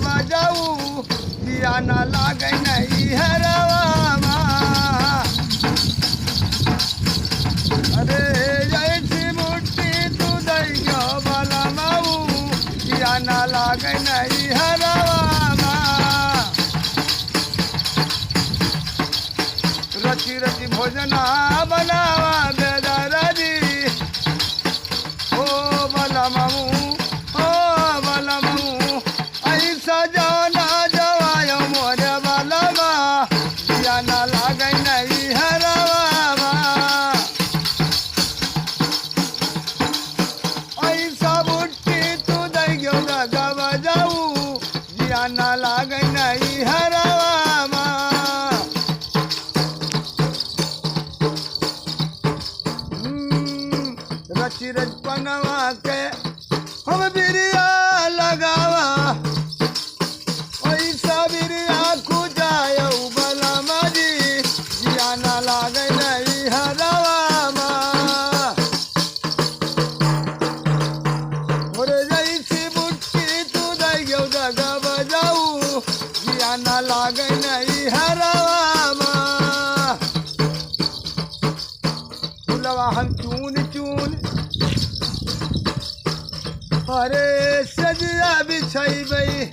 बजाऊ दिया ना लागे नहीं हरवा अरे जैसी मुट्ठी तू दैयो बला माऊ दिया ना लागे नहीं हरवा रची रची भोजना बनावा बेदाराजी ओ बला माऊ ओ बला माऊ ऐसा जाना जवायो मोरे बला मा दिया ना लागे नहीं हरवा ऐसा बुट्टी तू दैयो दगा बजाऊ दिया ना लागे नहीं हरवा रची रच पनवा के हम बिरिया लगावा ऐसा बिरिया खुजायो बला माजी जिया ना लागे नहीं हरवा मोरे जैसी बुट्टी तू दैयो दगा बजाऊ जिया ना लागे नहीं हरवा फुलवा हम चून चून अरे सजिया बिछाई बई